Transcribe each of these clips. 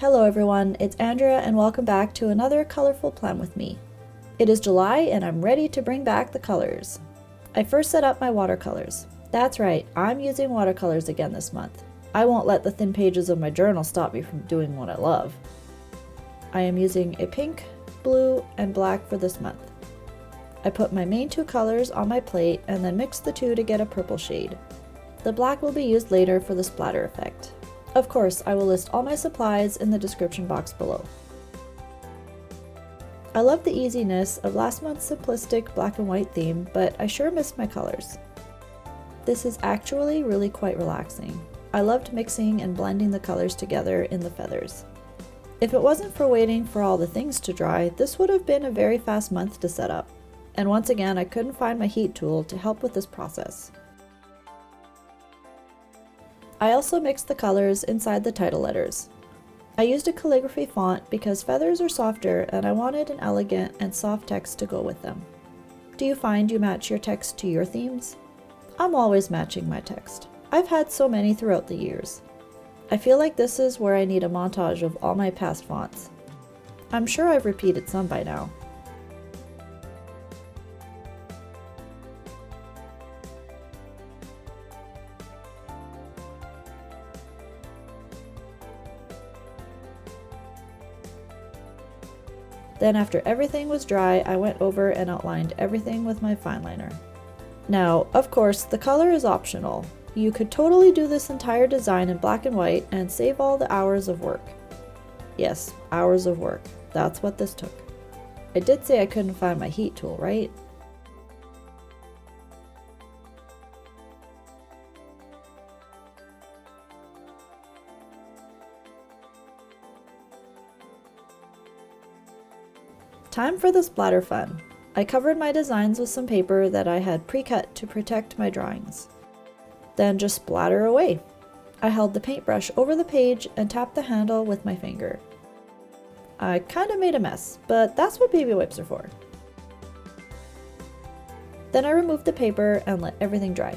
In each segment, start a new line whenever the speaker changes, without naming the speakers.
Hello everyone, it's Andrea and welcome back to another colorful plan with me. It is July and I'm ready to bring back the colors. I first set up my watercolors. That's right, I'm using watercolors again this month. I won't let the thin pages of my journal stop me from doing what I love. I am using a pink, blue, and black for this month. I put my main two colors on my plate and then mixed the two to get a purple shade. The black will be used later for the splatter effect. Of course, I will list all my supplies in the description box below. I love the easiness of last month's simplistic black and white theme, but I sure miss my colors. This is actually really quite relaxing. I loved mixing and blending the colors together in the feathers. If it wasn't for waiting for all the things to dry, this would have been a very fast month to set up. And once again, I couldn't find my heat tool to help with this process. I also mixed the colors inside the title letters. I used a calligraphy font because feathers are softer and I wanted an elegant and soft text to go with them. Do you find you match your text to your themes? I'm always matching my text. I've had so many throughout the years. I feel like this is where I need a montage of all my past fonts. I'm sure I've repeated some by now. Then after everything was dry, I went over and outlined everything with my fineliner. Now, of course, the color is optional. You could totally do this entire design in black and white and save all the hours of work. Yes, hours of work. That's what this took. I did say I couldn't find my heat tool, right? Time for the splatter fun. I covered my designs with some paper that I had pre-cut to protect my drawings. Then just splatter away. I held the paintbrush over the page and tapped the handle with my finger. I kinda made a mess, but that's what baby wipes are for. Then I removed the paper and let everything dry.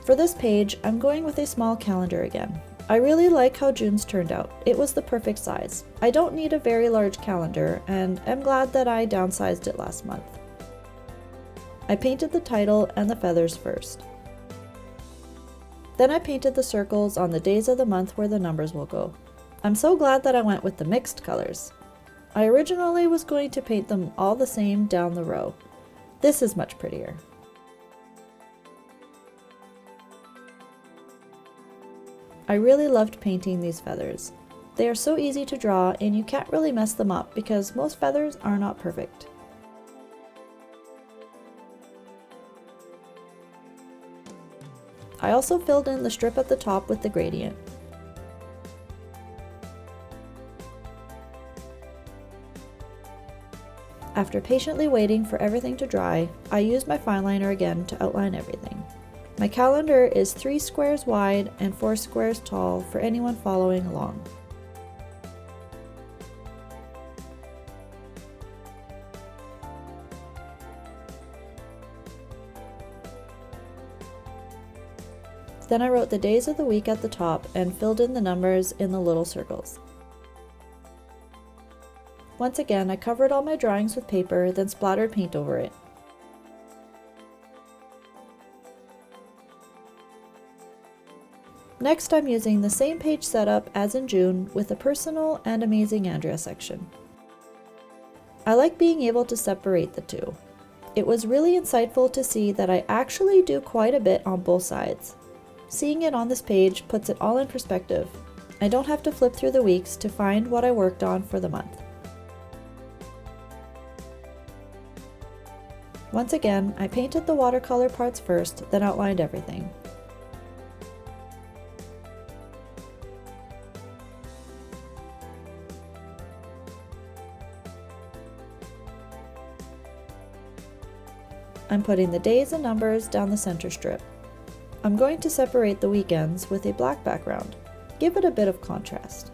For this page, I'm going with a small calendar again. I really like how June's turned out. It was the perfect size. I don't need a very large calendar, and I'm glad that I downsized it last month. I painted the title and the feathers first. Then I painted the circles on the days of the month where the numbers will go. I'm so glad that I went with the mixed colors. I originally was going to paint them all the same down the row. This is much prettier. I really loved painting these feathers. They are so easy to draw and you can't really mess them up because most feathers are not perfect. I also filled in the strip at the top with the gradient. After patiently waiting for everything to dry, I used my fineliner again to outline everything. My calendar is 3 squares wide and 4 squares tall for anyone following along. Then I wrote the days of the week at the top and filled in the numbers in the little circles. Once again, I covered all my drawings with paper, then splattered paint over it. Next, I'm using the same page setup as in June with a personal and Amazing-Andrea section. I like being able to separate the two. It was really insightful to see that I actually do quite a bit on both sides. Seeing it on this page puts it all in perspective. I don't have to flip through the weeks to find what I worked on for the month. Once again, I painted the watercolor parts first, then outlined everything. I'm putting the days and numbers down the center strip. I'm going to separate the weekends with a black background. Give it a bit of contrast.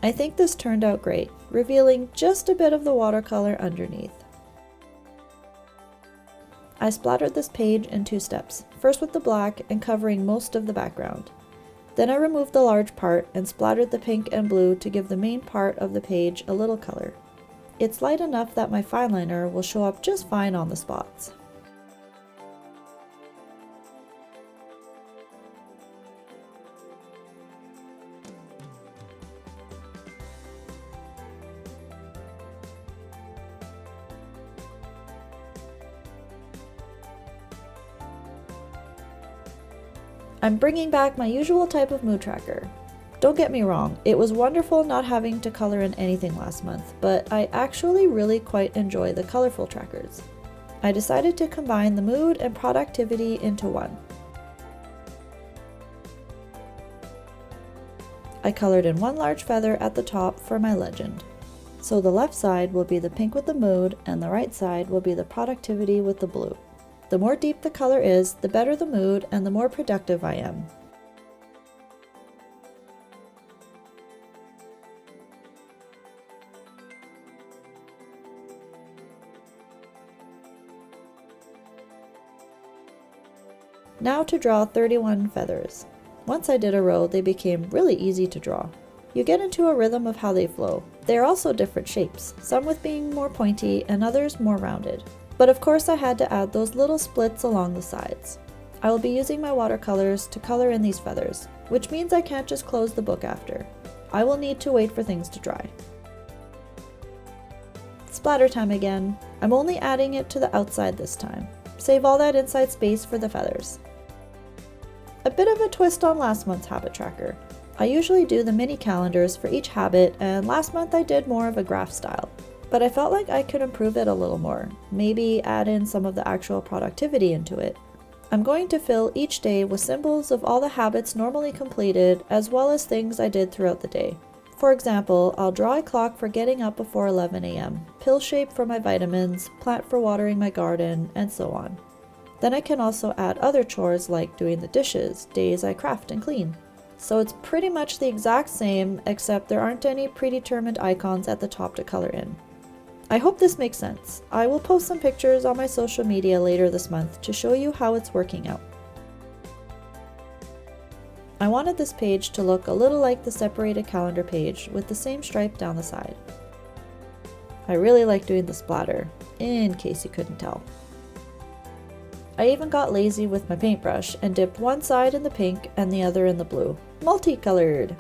I think this turned out great, revealing just a bit of the watercolor underneath. I splattered this page in 2 steps, first with the black and covering most of the background. Then I removed the large part and splattered the pink and blue to give the main part of the page a little color. It's light enough that my fine liner will show up just fine on the spots. I'm bringing back my usual type of mood tracker. Don't get me wrong, it was wonderful not having to color in anything last month, but I actually really quite enjoy the colorful trackers. I decided to combine the mood and productivity into one. I colored in 1 large feather at the top for my legend. So the left side will be the pink with the mood and the right side will be the productivity with the blue. The more deep the color is, the better the mood and the more productive I am. Now to draw 31 feathers. Once I did a row, they became really easy to draw. You get into a rhythm of how they flow. They are also different shapes, some with being more pointy and others more rounded. But of course I had to add those little splits along the sides. I will be using my watercolors to color in these feathers, which means I can't just close the book after. I will need to wait for things to dry. Splatter time again. I'm only adding it to the outside this time. Save all that inside space for the feathers. A bit of a twist on last month's habit tracker. I usually do the mini calendars for each habit, and last month I did more of a graph style. But I felt like I could improve it a little more, maybe add in some of the actual productivity into it. I'm going to fill each day with symbols of all the habits normally completed, as well as things I did throughout the day. For example, I'll draw a clock for getting up before 11 a.m., pill shape for my vitamins, plant for watering my garden, and so on. Then I can also add other chores like doing the dishes, days I craft and clean. So it's pretty much the exact same, except there aren't any predetermined icons at the top to color in. I hope this makes sense. I will post some pictures on my social media later this month to show you how it's working out. I wanted this page to look a little like the separated calendar page with the same stripe down the side. I really like doing the splatter, in case you couldn't tell. I even got lazy with my paintbrush and dipped one side in the pink and the other in the blue. Multicolored!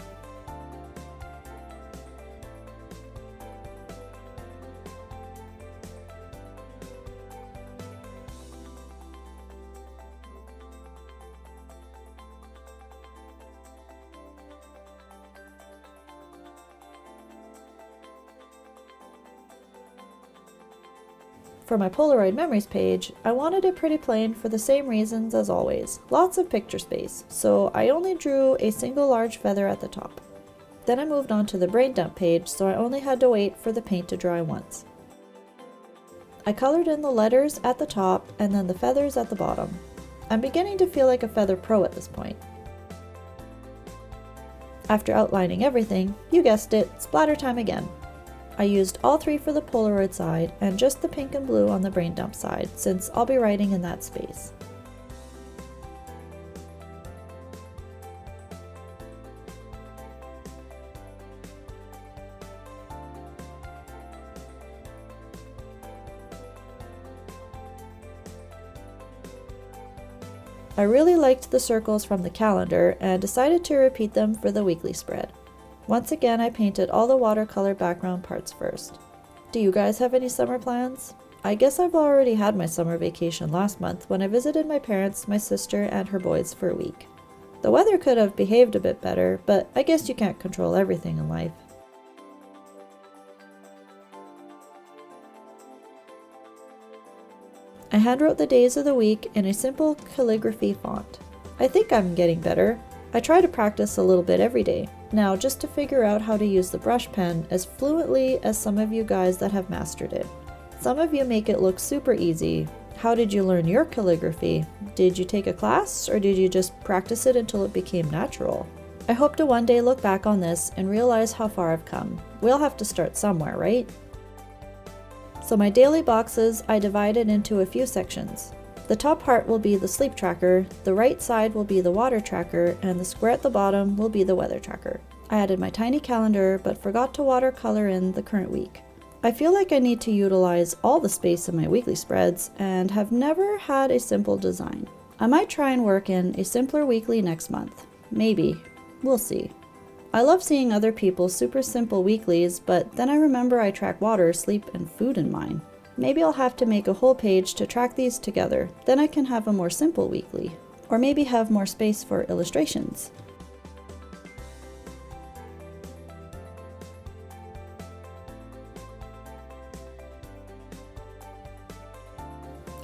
For my Polaroid Memories page, I wanted it pretty plain for the same reasons as always, lots of picture space, so I only drew a single large feather at the top. Then I moved on to the brain dump page, so I only had to wait for the paint to dry once. I colored in the letters at the top and then the feathers at the bottom. I'm beginning to feel like a feather pro at this point. After outlining everything, you guessed it, splatter time again. I used all 3 for the Polaroid side and just the pink and blue on the brain dump side, since I'll be writing in that space. I really liked the circles from the calendar and decided to repeat them for the weekly spread. Once again, I painted all the watercolor background parts first. Do you guys have any summer plans? I guess I've already had my summer vacation last month when I visited my parents, my sister, and her boys for a week. The weather could have behaved a bit better, but I guess you can't control everything in life. I handwrote the days of the week in a simple calligraphy font. I think I'm getting better. I try to practice a little bit every day. Now, just to figure out how to use the brush pen as fluently as some of you guys that have mastered it. Some of you make it look super easy. How did you learn your calligraphy? Did you take a class or did you just practice it until it became natural? I hope to one day look back on this and realize how far I've come. We'll have to start somewhere, right? So my daily boxes I divided into a few sections. The top part will be the sleep tracker, the right side will be the water tracker, and the square at the bottom will be the weather tracker. I added my tiny calendar, but forgot to watercolor in the current week. I feel like I need to utilize all the space in my weekly spreads and have never had a simple design. I might try and work in a simpler weekly next month. Maybe. We'll see. I love seeing other people's super simple weeklies, but then I remember I track water, sleep, and food in mine. Maybe I'll have to make a whole page to track these together, then I can have a more simple weekly. Or maybe have more space for illustrations.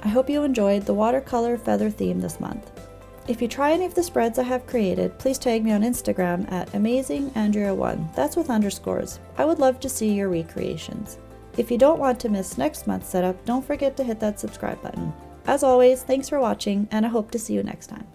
I hope you enjoyed the watercolor feather theme this month. If you try any of the spreads I have created, please tag me on Instagram at Amazing-Andrea1. That's with underscores. I would love to see your recreations. If you don't want to miss next month's setup, don't forget to hit that subscribe button. As always, thanks for watching, and I hope to see you next time.